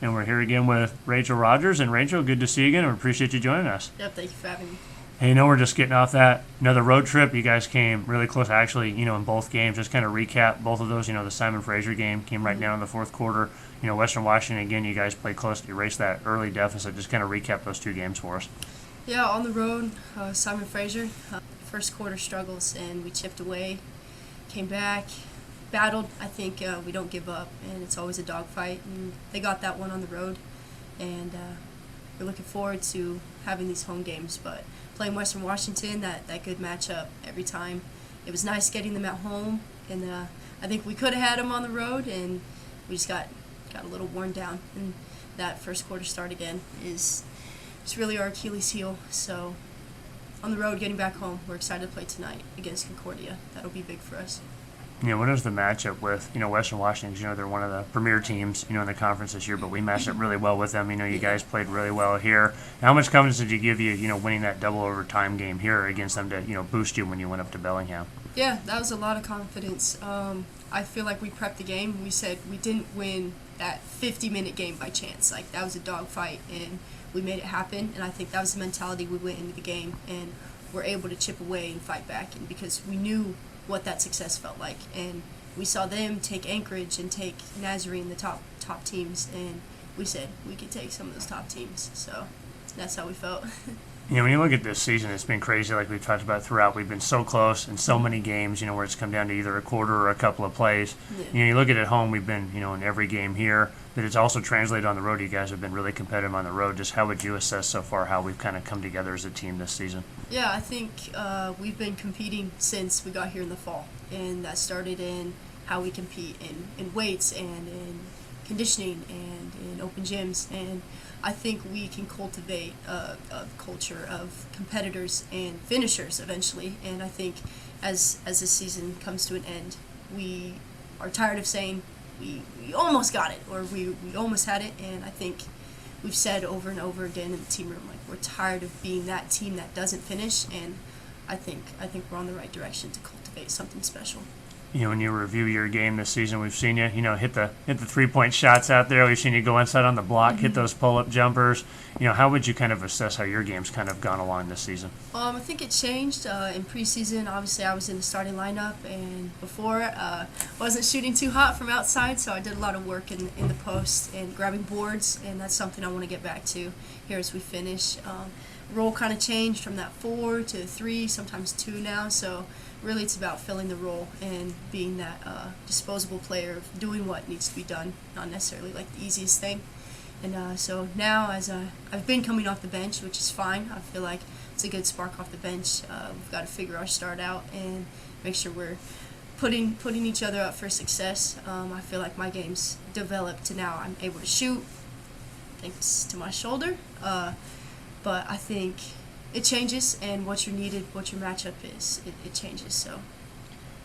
and we're here again with Rachel Rogers. And Rachel, good to see you again. We appreciate you joining us. Yep, thank you for having me. Hey, we're just getting off that another road trip. You guys came really close, actually. In both games. Just kind of recap both of those. The Simon Fraser game came right down in the fourth quarter. Western Washington again. You guys played close to erase that early deficit. Just kind of recap those two games for us. Yeah, on the road, Simon Fraser, first quarter struggles, and we chipped away, came back, battled. I think we don't give up, and it's always a dogfight. And they got that one on the road, and we're looking forward to having these home games. But playing Western Washington, that good matchup every time. It was nice getting them at home, and I think we could have had them on the road, and we just got a little worn down. And that first quarter start again is it's really our Achilles heel. So on the road, getting back home, we're excited to play tonight against Concordia. That'll be big for us. What is the matchup with, Western Washington? They're one of the premier teams, in the conference this year, but we matched up really well with them. You guys played really well here. How much confidence did you give you, winning that double overtime game here against them to, boost you when you went up to Bellingham? Yeah, that was a lot of confidence. I feel like we prepped the game. We said we didn't win that 50-minute game by chance. Like, that was a dogfight, and we made it happen. And I think that was the mentality we went into the game, and we're able to chip away and fight back. And because we knew what that success felt like, and we saw them take Anchorage and take Nazarene, the top teams, and we said we could take some of those top teams. So that's how we felt. When you look at this season, it's been crazy, like we've talked about throughout. We've been so close in so many games, where it's come down to either a quarter or a couple of plays. Yeah. You look at it at home, we've been, in every game here, but it's also translated on the road. You guys have been really competitive on the road. Just how would you assess so far how we've kind of come together as a team this season? Yeah, I think we've been competing since we got here in the fall, and that started in how we compete in weights and in conditioning and in open gyms, and I think we can cultivate a culture of competitors and finishers eventually. And I think as this season comes to an end, we are tired of saying we almost got it, or we almost had it. And I think we've said over and over again in the team room, like, we're tired of being that team that doesn't finish. And I think we're on the right direction to cultivate something special. When you review your game this season, we've seen you, hit the 3-point shots out there. We've seen you go inside on the block, hit those pull-up jumpers. How would you kind of assess how your game's kind of gone along this season? I think it changed in preseason. Obviously, I was in the starting lineup, and before wasn't shooting too hot from outside, so I did a lot of work in the post and grabbing boards, and that's something I want to get back to here as we finish. Role kind of changed from that 4 to 3, sometimes 2 now, so really it's about filling the role and being that disposable player of doing what needs to be done, not necessarily like the easiest thing. And so now, as I've been coming off the bench, which is fine. I feel like it's a good spark off the bench. We've got to figure our start out and make sure we're putting each other up for success. I feel like my game's developed to now I'm able to shoot, thanks to my shoulder. But I think it changes, and what you're needed, what your matchup is, it changes. So,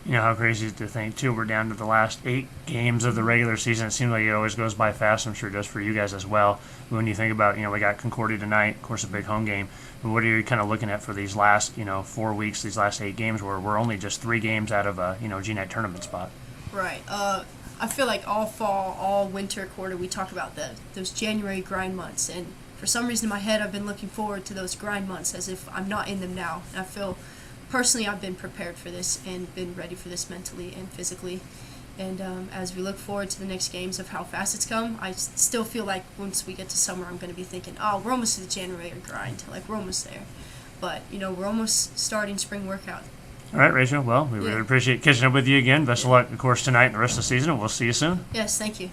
how crazy is it to think, too, we're down to the last 8 games of the regular season. It seems like it always goes by fast. I'm sure it does for you guys as well. When you think about, we got Concordia tonight, of course, a big home game. But what are you kind of looking at for these last, 4 weeks, these last 8 games, where we're only just 3 games out of a, GNAT tournament spot? Right. I feel like all fall, all winter quarter, we talk about those January grind months, and for some reason in my head, I've been looking forward to those grind months as if I'm not in them now. And I feel, personally, I've been prepared for this and been ready for this mentally and physically. And as we look forward to the next games of how fast it's come, I still feel like once we get to summer, I'm going to be thinking, oh, we're almost to the January grind. Like, we're almost there. But, we're almost starting spring workout. All right, Rachel. Well, we really appreciate catching up with you again. Best of luck, of course, tonight and the rest of the season, and we'll see you soon. Yes, thank you.